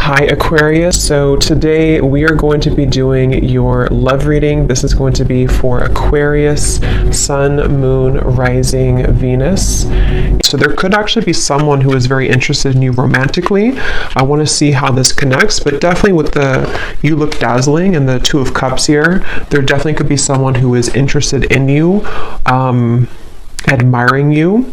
Hi Aquarius, so today we are going to be doing your love reading. This is going to be for Aquarius, Sun, Moon, Rising, Venus. So there could actually be someone who is very interested in you romantically. I want to see how this connects, but definitely with the you look dazzling and the Two of Cups here, there definitely could be someone who is interested in you, admiring you.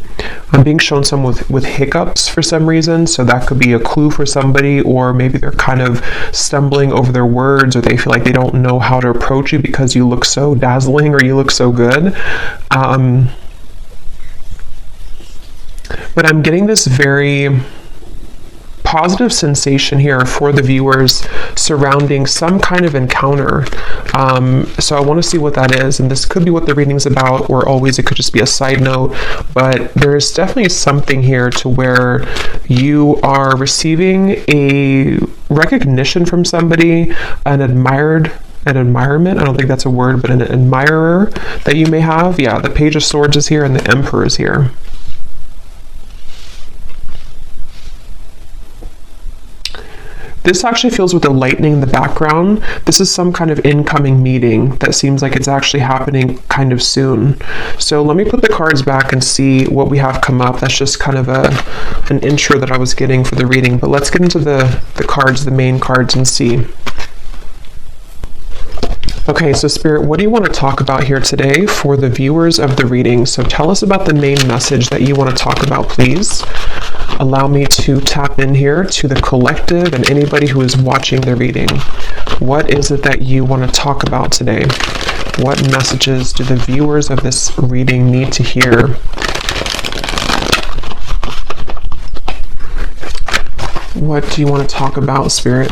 I'm being shown some with hiccups for some reason, so that could be a clue for somebody, or maybe they're kind of stumbling over their words, or they feel like they don't know how to approach you because you look so dazzling or you look so good. But I'm getting this very positive sensation here for the viewers surrounding some kind of encounter. So I want to see what that is, and this could be what the reading's about, or always it could just be a side note, but there's definitely something here to where you are receiving a recognition from somebody, an admirement, I don't think that's a word, but an admirer that you may have. Yeah, the Page of Swords is here and the Emperor is here. This actually feels with the lightning in the background. This is some kind of incoming meeting that seems like it's actually happening kind of soon. So let me put the cards back and see what we have come up. That's just kind of an intro that I was getting for the reading. But let's get into the cards, the main cards, and see. Okay, so Spirit, what do you want to talk about here today for the viewers of the reading? So tell us about the main message that you want to talk about, please. Allow me to tap in here to the collective and anybody who is watching the reading. What is it that you want to talk about today? What messages do the viewers of this reading need to hear? What do you want to talk about, Spirit?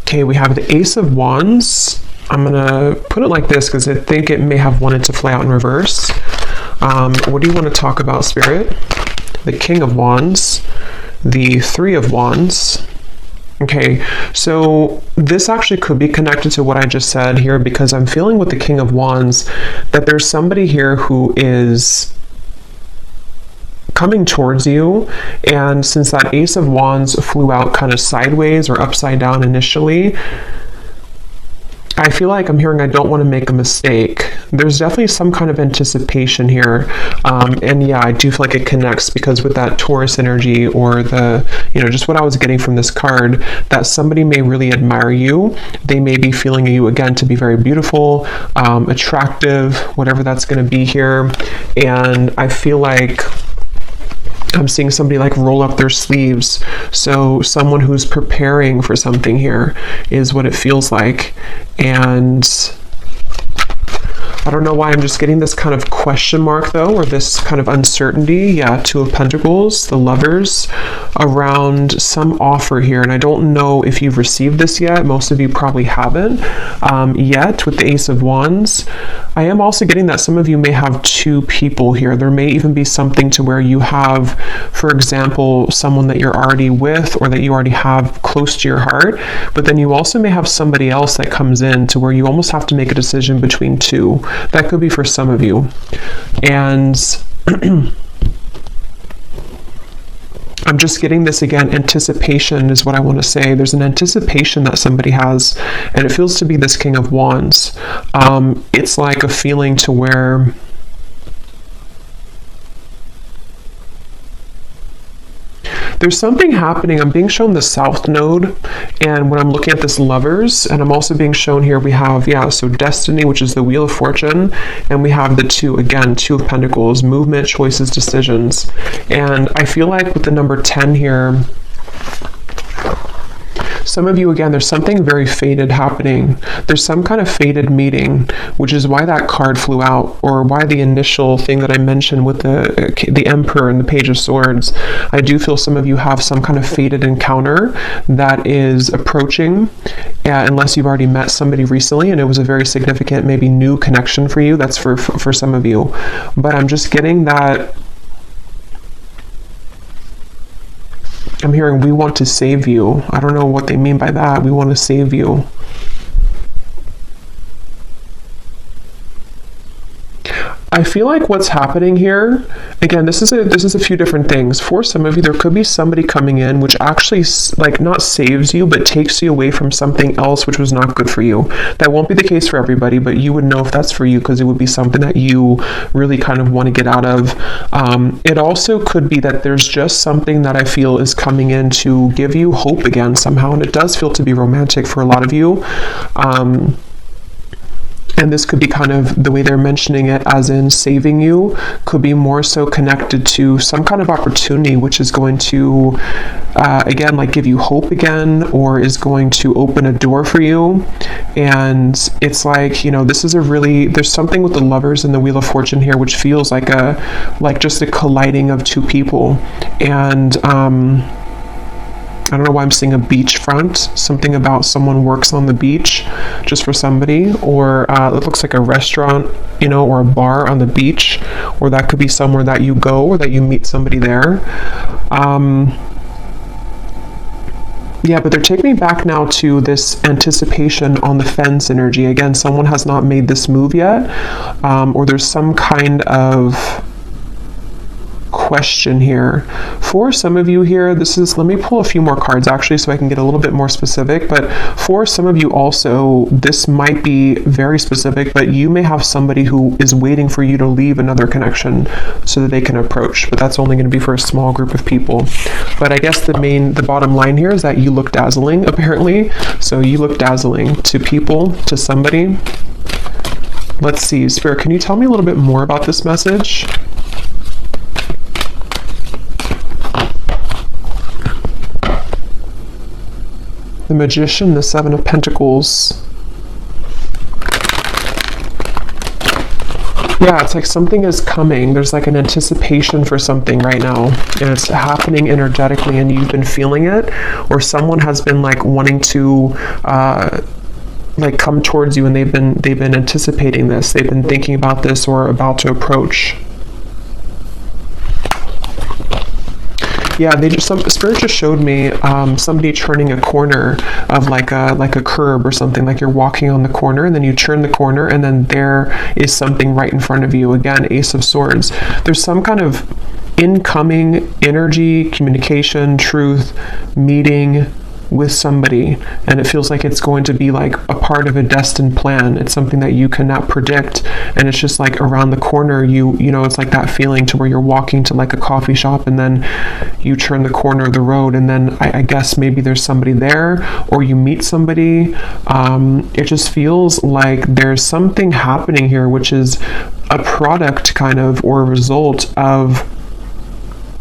Okay, we have the Ace of Wands. I'm going to put it like this because I think it may have wanted to fly out in reverse. What do you want to talk about, Spirit? The King of Wands, the Three of Wands. Okay, so this actually could be connected to what I just said here, because I'm feeling with the King of Wands that there's somebody here who is coming towards you, and since that Ace of Wands flew out kind of sideways or upside down initially, I feel like I'm hearing I don't want to make a mistake. There's definitely some kind of anticipation here, and yeah, I do feel like it connects, because with that Taurus energy, or the, just what I was getting from this card, that somebody may really admire you. They may be feeling you again to be very beautiful, attractive, whatever that's going to be here, and I feel like I'm seeing somebody like roll up their sleeves. So someone who's preparing for something here is what it feels like. And I don't know why I'm just getting this kind of question mark though, or this kind of uncertainty. Yeah, Two of Pentacles, the Lovers, around some offer here. And I don't know if you've received this yet. Most of you probably haven't yet with the Ace of Wands. I am also getting that some of you may have two people here. There may even be something to where you have, for example, someone that you're already with, or that you already have close to your heart, but then you also may have somebody else that comes in to where you almost have to make a decision between two. That could be for some of you. And I'm just getting this again, anticipation is what I want to say. There's an anticipation that somebody has, and it feels to be this King of Wands. It's like a feeling to where there's something happening. I'm being shown the South Node, and when I'm looking at this Lovers, and I'm also being shown here, we have, so Destiny, which is the Wheel of Fortune, and we have the Two of Pentacles, movement, choices, decisions. And I feel like with the number 10 here, some of you, again, there's something very fated happening. There's some kind of fated meeting, which is why that card flew out, or why the initial thing that I mentioned with the Emperor and the Page of Swords. I do feel some of you have some kind of fated encounter that is approaching, unless you've already met somebody recently and it was a very significant, maybe new connection for you. That's for some of you. But I'm just getting that I'm hearing, we want to save you. I don't know what they mean by that. We want to save you. I feel like what's happening here, again, this is a few different things. For some of you, there could be somebody coming in which actually like not saves you, but takes you away from something else which was not good for you. That won't be the case for everybody, but you would know if that's for you because it would be something that you really kind of want to get out of. It also could be that there's just something that I feel is coming in to give you hope again somehow, and it does feel to be romantic for a lot of you. And this could be kind of the way they're mentioning it, as in saving you, could be more so connected to some kind of opportunity which is going to, again, like give you hope again, or is going to open a door for you. And it's like, you know, this is there's something with the Lovers and the Wheel of Fortune here, which feels like just a colliding of two people. And, I don't know why I'm seeing a beachfront, something about someone works on the beach just for somebody, or it looks like a restaurant, you know, or a bar on the beach, or that could be somewhere that you go or that you meet somebody there. Yeah, but they're taking me back now to this anticipation on the fence energy. Again, someone has not made this move yet, or there's some kind of question here. For some of you here, let me pull a few more cards actually so I can get a little bit more specific, but for some of you also, this might be very specific, but you may have somebody who is waiting for you to leave another connection so that they can approach, but that's only going to be for a small group of people. But I guess the bottom line here is that you look dazzling, apparently. So you look dazzling to people, to somebody. Let's see, Spirit, can you tell me a little bit more about this message? The Magician, the Seven of Pentacles. Yeah, it's like something is coming. There's like an anticipation for something right now, and it's happening energetically, and you've been feeling it, or someone has been like wanting to like come towards you, and they've been anticipating this. They've been thinking about this or about to approach. Yeah, Spirit just showed me somebody turning a corner of like a curb or something, like you're walking on the corner and then you turn the corner and then there is something right in front of you. Again, Ace of Swords. There's some kind of incoming energy, communication, truth, meeting with somebody, and it feels like it's going to be like a part of a destined plan. It's something that you cannot predict, and it's just like around the corner. You know, it's like that feeling to where you're walking to like a coffee shop and then you turn the corner of the road, and then I guess maybe there's somebody there, or you meet somebody. It just feels like there's something happening here which is a product kind of, or a result of,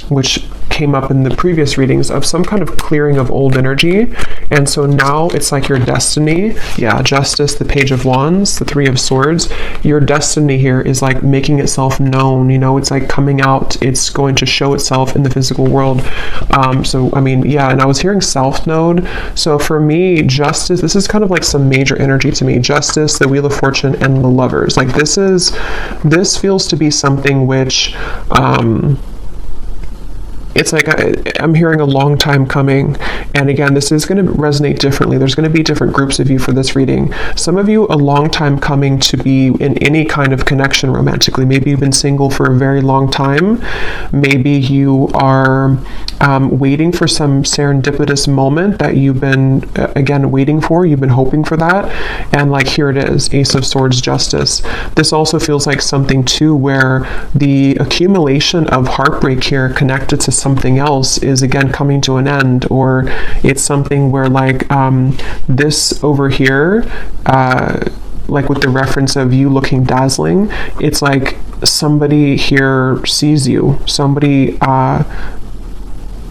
which came up in the previous readings, of some kind of clearing of old energy. And so now it's like your destiny. Yeah, Justice, the Page of Wands, the Three of Swords. Your destiny here is like making itself known, you know, it's like coming out, it's going to show itself in the physical world. So, I mean, yeah, and I was hearing South Node. So for me, Justice, this is kind of like some major energy to me. Justice, the Wheel of Fortune, and the Lovers. Like this feels to be something which, it's like I'm hearing a long time coming. And again, this is going to resonate differently. There's going to be different groups of you for this reading. Some of you, a long time coming to be in any kind of connection romantically. Maybe you've been single for a very long time. Maybe you are waiting for some serendipitous moment that you've been, again, waiting for. You've been hoping for that. And like, here it is, Ace of Swords, Justice. This also feels like something too where the accumulation of heartbreak here connected to something else is again coming to an end, or it's something where like this over here, like with the reference of you looking dazzling, it's like somebody here sees you, somebody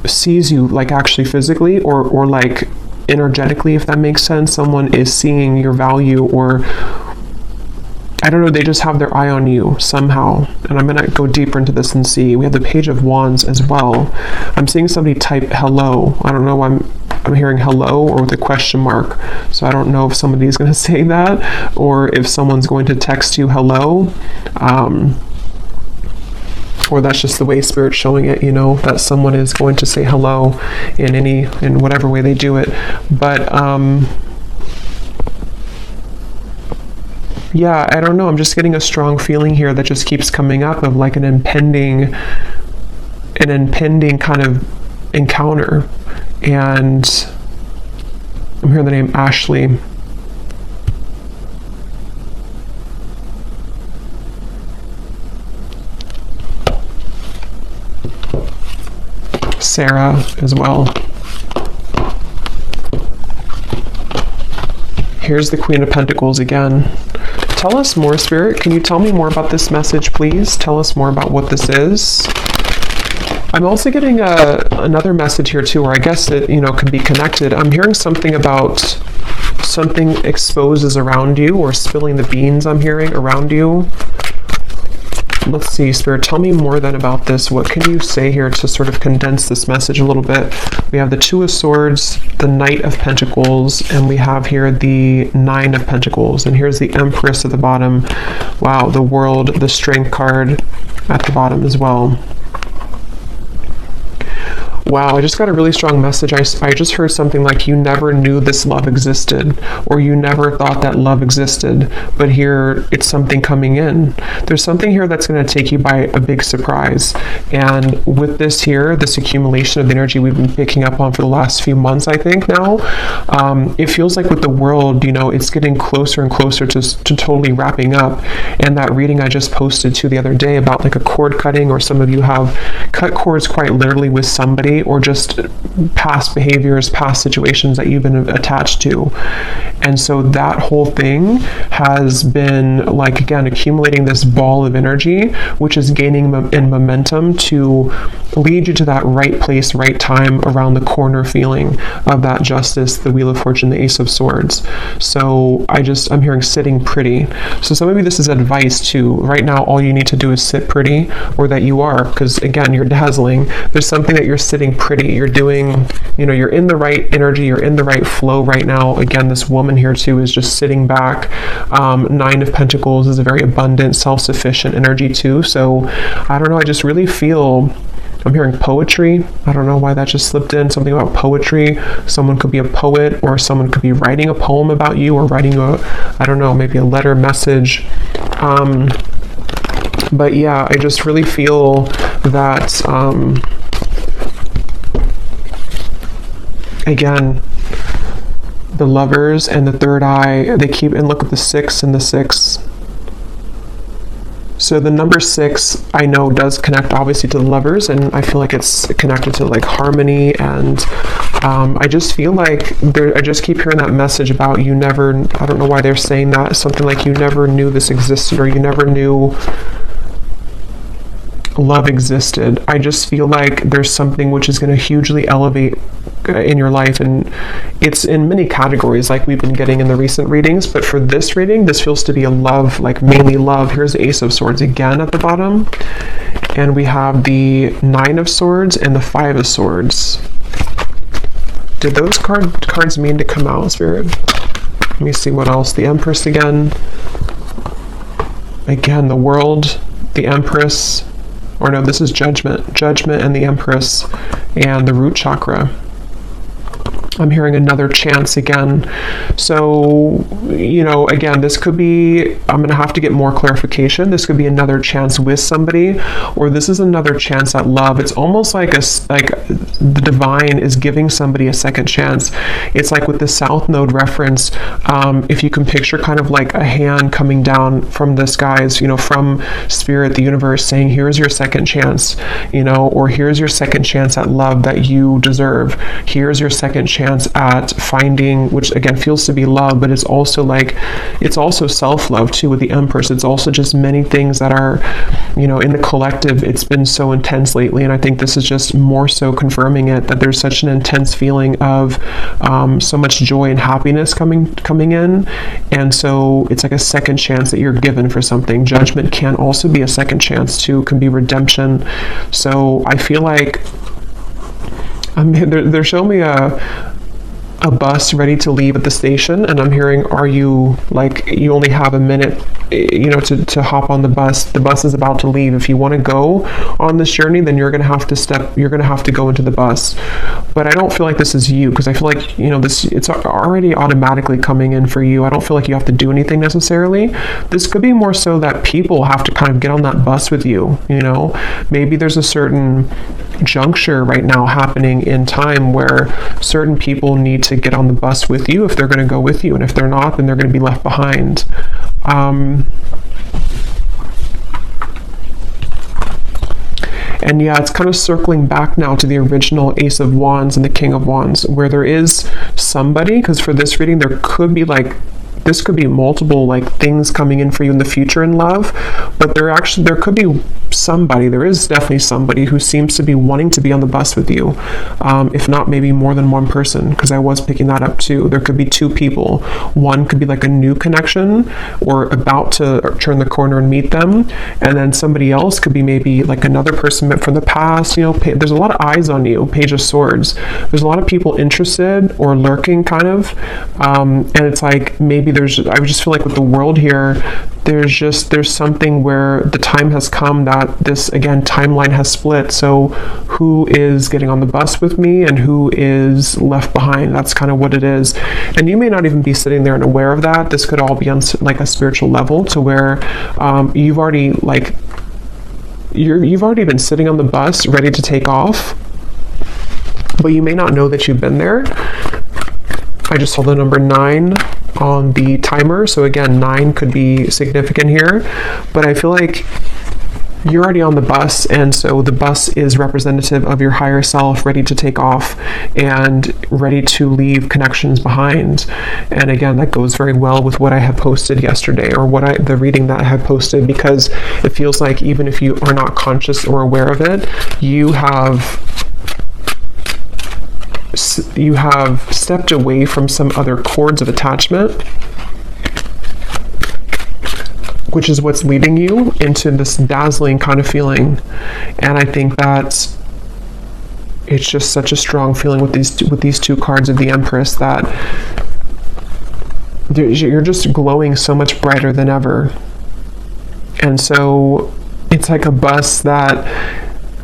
sees you like actually physically or like energetically, if that makes sense. Someone is seeing your value, or I don't know, they just have their eye on you somehow. And I'm going to go deeper into this and see. We have the Page of Wands as well. I'm seeing somebody type hello. I don't know why I'm hearing hello or with a question mark. So I don't know if somebody's going to say that, or if someone's going to text you hello. Or that's just the way Spirit's showing it, you know, that someone is going to say hello in whatever way they do it. But, Yeah, I don't know. I'm just getting a strong feeling here that just keeps coming up of like an impending kind of encounter. And I'm hearing the name Ashley. Sarah as well. Here's the Queen of Pentacles again. Tell us more, Spirit. Can you tell me more about this message, please? Tell us more about what this is. I'm also getting another message here too, where I guess it, could be connected. I'm hearing something about something exposes around you, or spilling the beans I'm hearing around you. Let's see, Spirit, tell me more then about this. What can you say here to sort of condense this message a little bit? We have the Two of Swords, the Knight of Pentacles, and we have here the Nine of Pentacles. And here's the Empress at the bottom. Wow, the World, the Strength card at the bottom as well. Wow, I just got a really strong message. I just heard something like you never knew this love existed, or you never thought that love existed, but here it's something coming in. There's something here that's going to take you by a big surprise. And with this here, this accumulation of the energy we've been picking up on for the last few months, I think now, it feels like with the world, it's getting closer and closer to totally wrapping up. And that reading I just posted to the other day about like a cord cutting, or some of you have cut cords quite literally with somebody, or just past behaviors, past situations that you've been attached to. And so that whole thing has been like, again, accumulating this ball of energy, which is gaining in momentum to lead you to that right place, right time, around the corner feeling of that Justice, the Wheel of Fortune, the Ace of Swords. So I'm hearing sitting pretty. So some of you, this is advice too. Right now, all you need to do is sit pretty, or that you are, because again, you're dazzling. There's something that you're sitting pretty. You're doing, you're in the right energy, you're in the right flow right now. Again, this woman here too is just sitting back. Nine of Pentacles is a very abundant, self-sufficient energy too. So I don't know, I just really feel, I'm hearing poetry. I don't know why that just slipped in, something about poetry. Someone could be a poet, or someone could be writing a poem about you, or writing maybe a letter message. But yeah, I just really feel that, again, the Lovers and the Third Eye, they keep, and look at the 6 and the 6. So the number 6, I know, does connect obviously to the Lovers, and I feel like it's connected to like harmony, and I just feel like I just keep hearing that message about you never, I don't know why they're saying that, something like you never knew this existed, or you never knew love existed. I just feel like there's something which is going to hugely elevate in your life, and it's in many categories like we've been getting in the recent readings, but for this reading, this feels to be a love, like mainly love. Here's the Ace of Swords again at the bottom, and we have the Nine of Swords and the Five of Swords. Did those cards mean to come out, Spirit? Let me see what else. The Empress again, the World, the Empress, or no, this is Judgment and the Empress, and the root chakra. I'm hearing another chance again. So, again, this could be, I'm going to have to get more clarification. This could be another chance with somebody, or this is another chance at love. It's almost like the divine is giving somebody a second chance. It's like with the South Node reference, if you can picture kind of like a hand coming down from the skies, from Spirit, the universe, saying, here's your second chance, or here's your second chance at love that you deserve. Here's your second chance at finding, which again feels to be love, but it's also self-love too with the Empress. It's also just many things that are, in the collective, it's been so intense lately, and I think this is just more so confirming it, that there's such an intense feeling of so much joy and happiness coming in, and so it's like a second chance that you're given for something. Judgment can also be a second chance too, can be redemption. So I feel like they're showing me a a bus ready to leave at the station, and I'm hearing, are you, like, you only have a minute, you know, to hop on the bus. The bus is about to leave. If you want to go on this journey, then you're going to have to go into the bus. But I don't feel like this is you, because I feel like, you know, it's already automatically coming in for you. I don't feel like you have to do anything necessarily. This could be more so that people have to kind of get on that bus with you, you know. Maybe there's a certain juncture right now happening in time where certain people need to get on the bus with you if they're going to go with you, and if they're not, then they're going to be left behind. And yeah, it's kind of circling back now to the original Ace of Wands and the King of Wands, where there is somebody, because for this reading there could be like, this could be multiple like things coming in for you in the future in love, but there could be somebody, there is definitely somebody who seems to be wanting to be on the bus with you, if not maybe more than one person, because I was picking that up too. There could be two people. One could be like a new connection or about to turn the corner and meet them, and then somebody else could be maybe like another person met from the past. You know, there's a lot of eyes on you. Page of Swords. There's a lot of people interested or lurking kind of, and it's like maybe I just feel like with the world here, there's something where the time has come that this, again, timeline has split. So who is getting on the bus with me and who is left behind? That's kind of what it is. And you may not even be sitting there and aware of that. This could all be on like a spiritual level, to where you've already been sitting on the bus ready to take off, but you may not know that you've been there. I just saw the number 9 on the timer, so again, 9 could be significant here, but I feel like you're already on the bus, and so the bus is representative of your higher self, ready to take off and ready to leave connections behind. And again, that goes very well with what I had posted yesterday, or the reading that I had posted, because it feels like even if you are not conscious or aware of it, you have stepped away from some other cords of attachment, which is what's leading you into this dazzling kind of feeling. And I think that it's just such a strong feeling with these two cards of the Empress, that you're just glowing so much brighter than ever. And so it's like a bus that,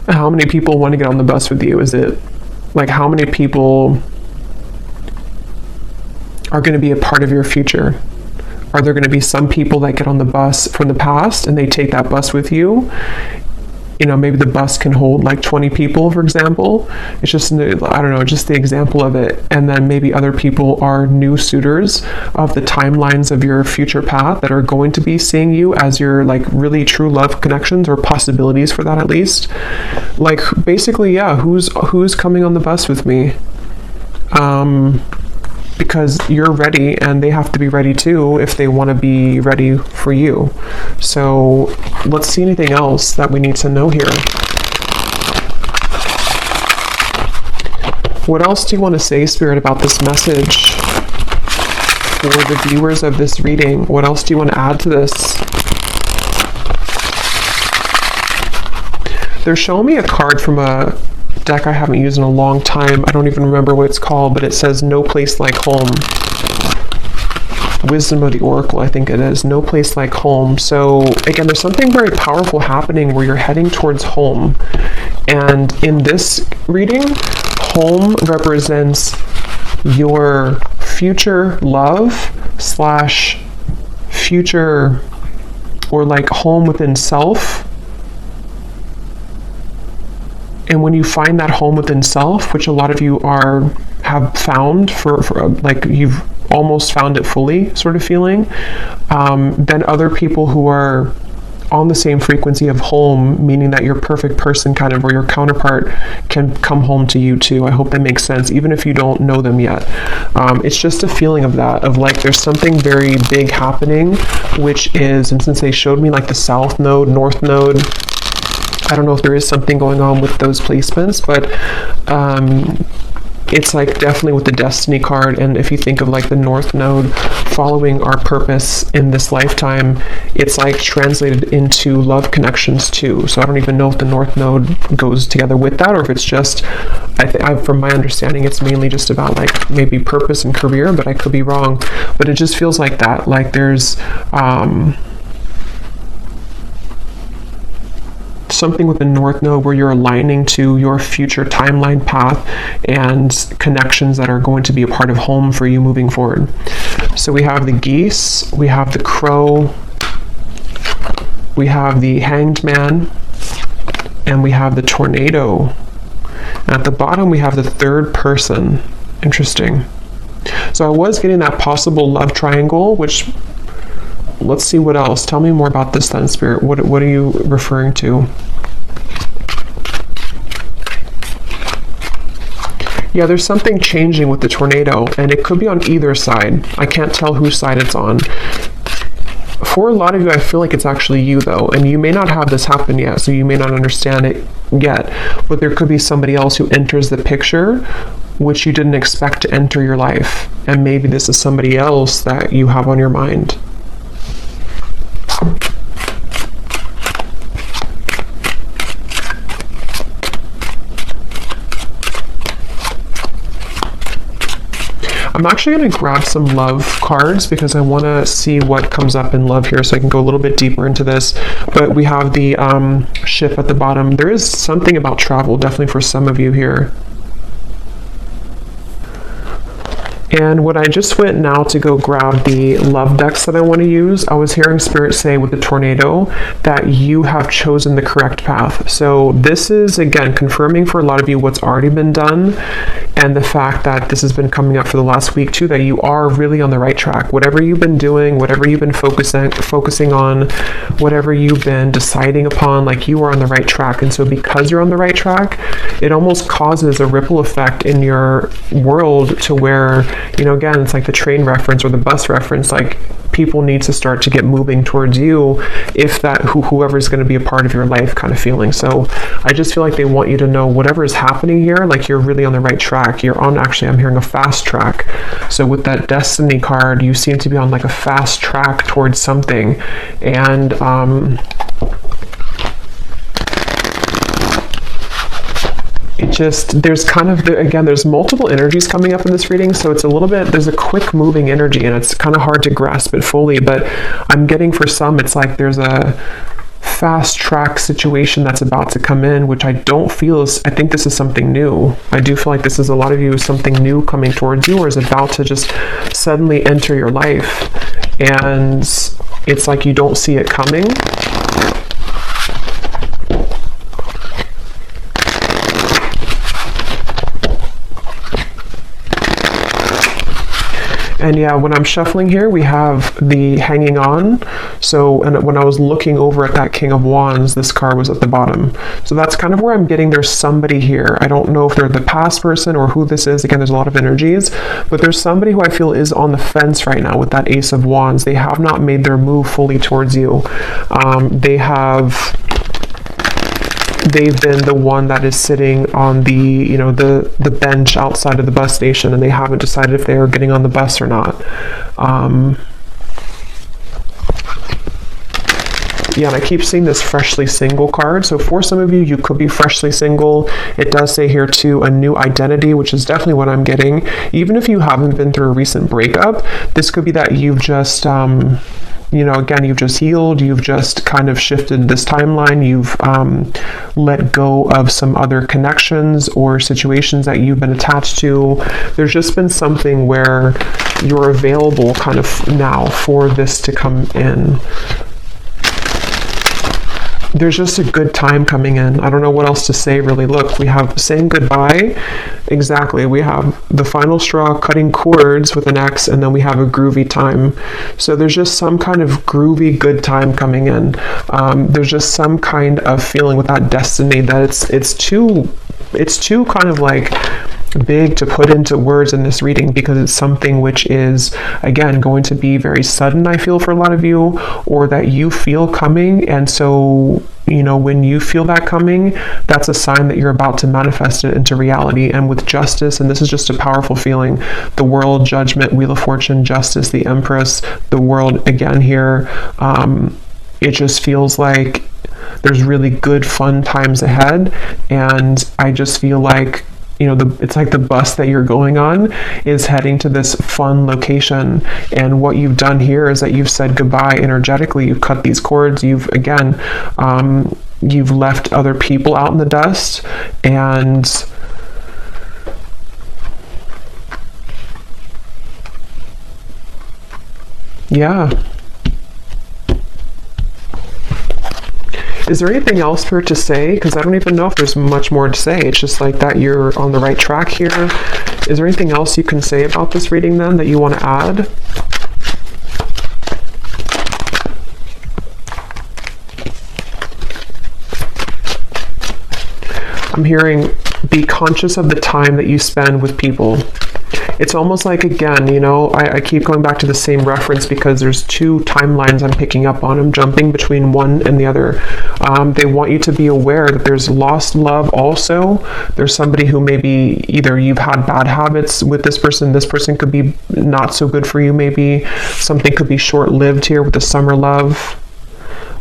how many people want to get on the bus with you? Is it like, how many people are going to be a part of your future? Are there going to be some people that get on the bus from the past and they take that bus with you? You know, maybe the bus can hold like 20 people, for example. It's just, I don't know, just the example of it. And then maybe other people are new suitors of the timelines of your future path that are going to be seeing you as your like really true love connections, or possibilities for that at least. Like, basically, yeah, who's coming on the bus with me? Because you're ready, and they have to be ready too if they want to be ready for you. So let's see anything else that we need to know here. What else do you want to say, Spirit, about this message for the viewers of this reading? What else do you want to add to this? They're showing me a card from a deck I haven't used in a long time. I don't even remember what it's called, but it says No Place Like Home. Wisdom of the Oracle, I think it is. No Place Like Home. So again, there's something very powerful happening where you're heading towards home. And in this reading, home represents your future love / future, or like home within self. And when you find that home within self, which a lot of you have found for like you've almost found it fully sort of feeling, then other people who are on the same frequency of home, meaning that your perfect person kind of, or your counterpart, can come home to you too. I hope that makes sense, even if you don't know them yet. It's just a feeling of that, of like there's something very big happening, which is, and since they showed me like the South Node, North Node, I don't know if there is something going on with those placements, but it's like definitely with the Destiny card. And if you think of like the North Node following our purpose in this lifetime, it's like translated into love connections too. So I don't even know if the North Node goes together with that, or if it's just from my understanding, it's mainly just about like maybe purpose and career, but I could be wrong. But it just feels like that. Like there's something with the North Node where you're aligning to your future timeline path and connections that are going to be a part of home for you moving forward. So we have the geese, we have the crow, we have the hanged man, and we have the tornado. At the bottom, we have the third person. Interesting. So I was getting that possible love triangle, which, let's see what else. Tell me more about this then, Spirit. What are you referring to? Yeah, there's something changing with the tornado, and it could be on either side. I can't tell whose side it's on. For a lot of you, I feel like it's actually you, though, and you may not have this happen yet, so you may not understand it yet, but there could be somebody else who enters the picture which you didn't expect to enter your life, and maybe this is somebody else that you have on your mind. I'm actually going to grab some love cards because I want to see what comes up in love here, so I can go a little bit deeper into this. But we have the ship at the bottom. There is something about travel, definitely for some of you here. And when I just went now to go grab the love decks that I want to use, I was hearing Spirit say with the tornado that you have chosen the correct path. So this is, again, confirming for a lot of you what's already been done, and the fact that this has been coming up for the last week too, that you are really on the right track. Whatever you've been doing, whatever you've been focusing on, whatever you've been deciding upon, like you are on the right track. And so because you're on the right track, it almost causes a ripple effect in your world to where, you know, again, it's like the train reference or the bus reference, like people need to start to get moving towards you if that whoever's going to be a part of your life kind of feeling. So I just feel like they want you to know whatever is happening here, like you're really on the right track. You're on, actually, I'm hearing a fast track. So with that Destiny card, you seem to be on like a fast track towards something. And there's kind of, again, there's multiple energies coming up in this reading, so it's a little bit, there's a quick moving energy, and it's kind of hard to grasp it fully, but I'm getting for some, it's like there's a fast track situation that's about to come in, which I don't feel is, I think this is something new. I do feel like this is a lot of you, something new coming towards you, or is about to just suddenly enter your life, and it's like you don't see it coming. And yeah, when I'm shuffling here, we have the hanging on. So, and when I was looking over at that King of Wands, this card was at the bottom. So that's kind of where I'm getting there's somebody here. I don't know if they're the past person or who this is. Again, there's a lot of energies, but there's somebody who I feel is on the fence right now with that Ace of Wands. They have not made their move fully towards you. They've been the one that is sitting on the, you know, the bench outside of the bus station, and they haven't decided if they are getting on the bus or not. Yeah, and I keep seeing this freshly single card. So for some of you, you could be freshly single. It does say here too, a new identity, which is definitely what I'm getting. Even if you haven't been through a recent breakup, this could be that you've just, you know, again, you've just healed, you've just kind of shifted this timeline, you've let go of some other connections or situations that you've been attached to. There's just been something where you're available kind of now for this to come in. There's just a good time coming in. I don't know what else to say, really. Look, we have saying goodbye. Exactly. We have the final straw, cutting cords with an X, and then we have a groovy time. So there's just some kind of groovy good time coming in. There's just some kind of feeling with that destiny that it's too kind of like big to put into words in this reading, because it's something which is, again, going to be very sudden, I feel, for a lot of you, or that you feel coming. And so, you know, when you feel that coming, that's a sign that you're about to manifest it into reality. And with justice, and this is just a powerful feeling, the World, Judgment, Wheel of Fortune, Justice, the Empress, the World again here, it just feels like there's really good, fun times ahead. And I just feel like, it's like the bus that you're going on is heading to this fun location. And what you've done here is that you've said goodbye energetically. You've cut these cords. You've left other people out in the dust, and yeah. Is there anything else for it to say? Because I don't even know if there's much more to say. It's just like that you're on the right track here. Is there anything else you can say about this reading then that you want to add? I'm hearing, be conscious of the time that you spend with people. It's almost like, again, I keep going back to the same reference because there's two timelines I'm picking up on. I'm jumping between one and the other. They want you to be aware that there's lost love also. There's somebody who maybe either you've had bad habits with this person could be not so good for you maybe. Something could be short-lived here with the summer love.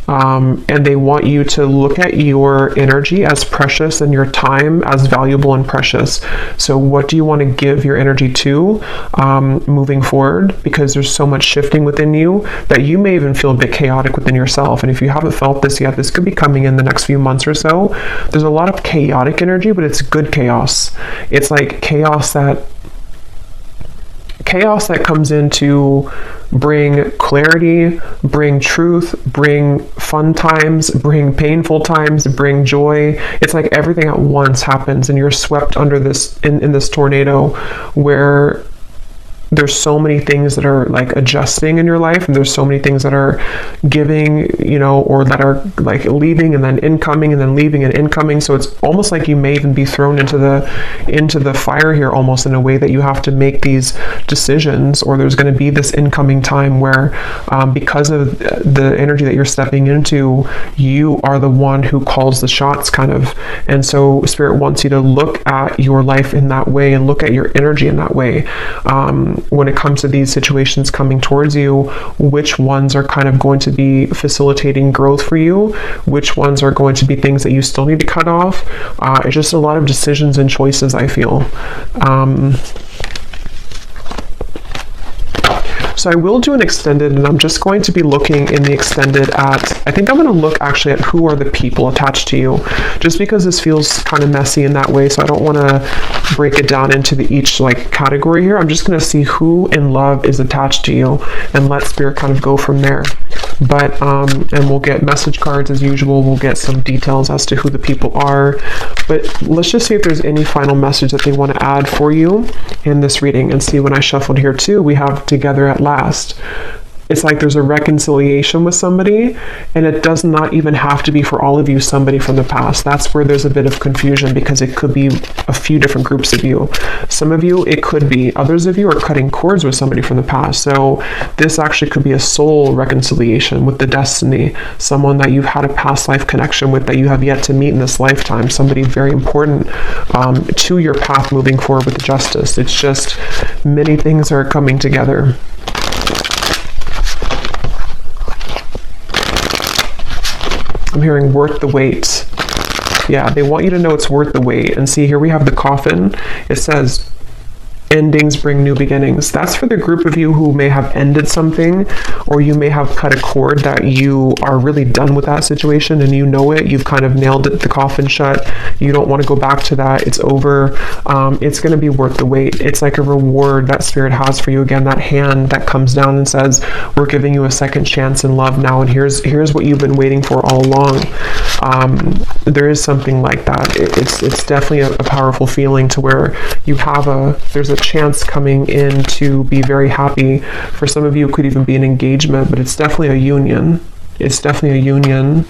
And they want you to look at your energy as precious and your time as valuable and precious. So what do you want to give your energy to moving forward? Because there's so much shifting within you that you may even feel a bit chaotic within yourself. And if you haven't felt this yet, this could be coming in the next few months or so. There's a lot of chaotic energy, but it's good chaos. It's like chaos that comes in to bring clarity, bring truth, bring fun times, bring painful times, bring joy. It's like everything at once happens and you're swept under this in this tornado where there's so many things that are like adjusting in your life, and there's so many things that are giving, or that are like leaving and then incoming and then leaving and incoming. So it's almost like you may even be thrown into the fire here, almost in a way that you have to make these decisions, or there's going to be this incoming time where because of the energy that you're stepping into, you are the one who calls the shots kind of. And so Spirit wants you to look at your life in that way and look at your energy in that way. When it comes to these situations coming towards you, which ones are kind of going to be facilitating growth for you? Which ones are going to be things that you still need to cut off? It's just a lot of decisions and choices, I feel. So I will do an extended, and I'm just going to be looking in the extended at, I think I'm going to look actually at who are the people attached to you, just because this feels kind of messy in that way. So I don't want to break it down into each like category here. I'm just going to see who in love is attached to you and let Spirit kind of go from there. But, and we'll get message cards as usual. We'll get some details as to who the people are. But let's just see if there's any final message that they want to add for you in this reading. And see, when I shuffled here too, we have together at last. It's like there's a reconciliation with somebody, and it does not even have to be for all of you somebody from the past. That's where there's a bit of confusion, because it could be a few different groups of you. Some of you, it could be. Others of you are cutting cords with somebody from the past. So this actually could be a soul reconciliation with the destiny, someone that you've had a past life connection with that you have yet to meet in this lifetime, somebody very important to your path moving forward with justice. It's just many things are coming together. I'm hearing worth the wait. Yeah, they want you to know it's worth the wait. And see, here we have the coffin. It says, endings bring new beginnings. That's for the group of you who may have ended something, or you may have cut a cord that you are really done with that situation and you know it. You've kind of nailed it, the coffin shut. You don't want to go back to that. It's over. It's going to be worth the wait. It's like a reward that Spirit has for you. Again, that hand that comes down and says, we're giving you a second chance in love now, and here's what you've been waiting for all along. There is something like that. It's definitely a powerful feeling to where you have there's a chance coming in to be very happy. For some of you, it could even be an engagement, but it's definitely a union. It's definitely a union.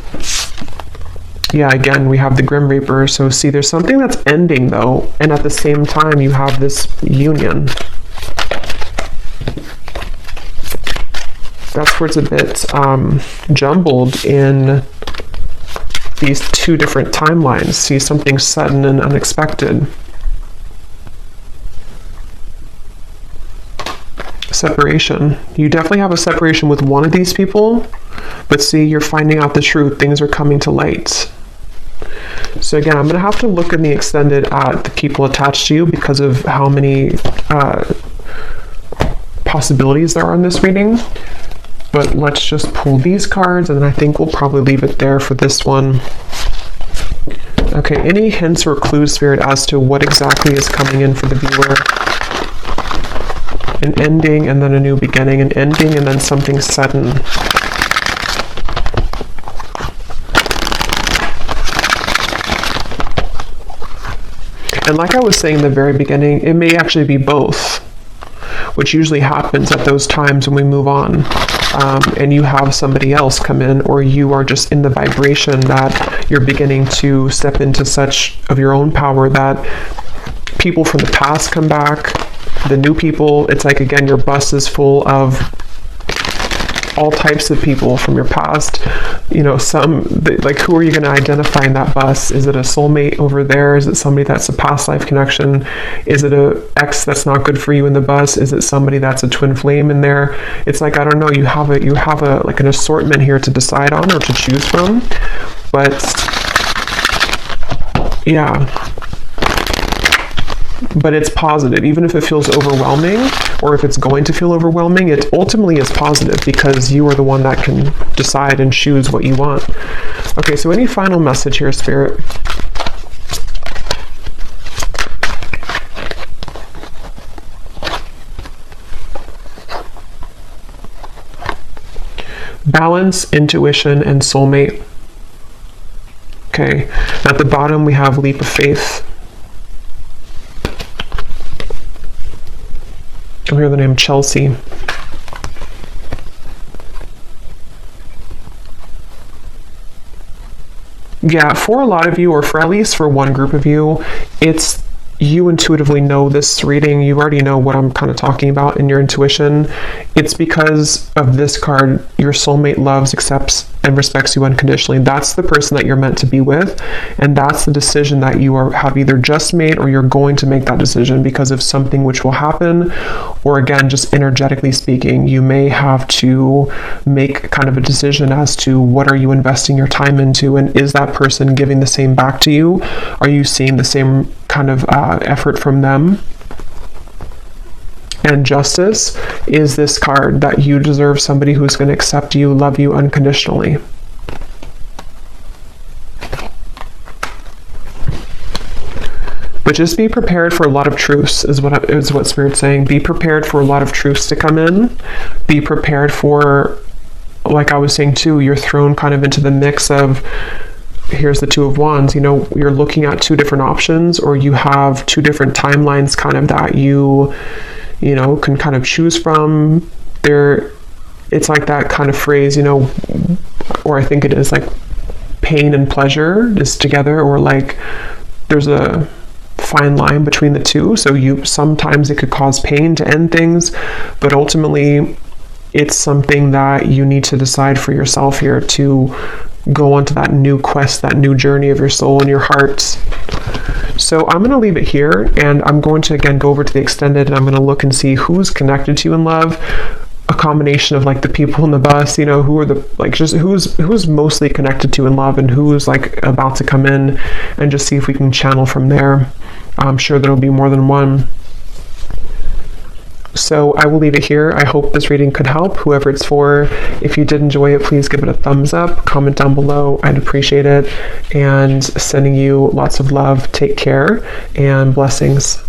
Yeah, again, we have the Grim Reaper. So see, there's something that's ending though, and at the same time, you have this union. That's where it's a bit jumbled in these two different timelines. See, something sudden and unexpected. Separation. You definitely have a separation with one of these people, but see, you're finding out the truth. Things are coming to light. So again, I'm going to have to look in the extended at the people attached to you because of how many possibilities there are in this reading. But let's just pull these cards, and then I think we'll probably leave it there for this one. Okay, any hints or clues, Spirit, as to what exactly is coming in for the viewer? An ending and then a new beginning, an ending and then something sudden. And like I was saying in the very beginning, it may actually be both, which usually happens at those times when we move on. And you have somebody else come in, or you are just in the vibration that you're beginning to step into such of your own power that people from the past come back, the new people. It's like, again, your bus is full of all types of people from your past. You know, like, who are you going to identify in that bus? Is it a soulmate over there? Is it somebody that's a past life connection? Is it a ex that's not good for you in the bus? Is it somebody that's a twin flame in there? It's like, I don't know, you have a like an assortment here to decide on or to choose from. But yeah, but it's positive. Even if it feels overwhelming, or if it's going to feel overwhelming, it ultimately is positive because you are the one that can decide and choose what you want. Okay, so any final message here, Spirit? Balance, intuition, and soulmate. Okay, at the bottom we have leap of faith. I'll hear the name Chelsea. Yeah, for a lot of you, or for at least for one group of you, it's you intuitively know this reading. You already know what I'm kind of talking about in your intuition. It's because of this card. Your soulmate loves, accepts, and respects you unconditionally. That's the person that you're meant to be with, and that's the decision that you have either just made or you're going to make that decision because of something which will happen, or again, just energetically speaking, you may have to make kind of a decision as to what are you investing your time into, and is that person giving the same back to you? Are you seeing the same kind of effort from them? And justice is this card that you deserve somebody who's going to accept you, love you unconditionally. But just be prepared for a lot of truths is what Spirit's saying. Be prepared for a lot of truths to come in. Be prepared for, like I was saying too, you're thrown kind of into the mix of, here's the Two of Wands, you know, you're looking at two different options, or you have two different timelines kind of that you know, can kind of choose from. It's like that kind of phrase, you know, or I think it is like pain and pleasure is together, or like there's a fine line between the two. So sometimes it could cause pain to end things, but ultimately it's something that you need to decide for yourself here to go onto that new quest, that new journey of your soul and your heart. So I'm going to leave it here, and I'm going to again go over to the extended, and I'm going to look and see who's connected to you in love. A combination of like the people in the bus, you know, who are the, like, just who's mostly connected to in love, and who's like about to come in, and just see if we can channel from there. I'm sure there'll be more than one. So I will leave it here. I hope this reading could help whoever it's for. If you did enjoy it, please give it a thumbs up, comment down below. I'd appreciate it. And sending you lots of love. Take care and blessings.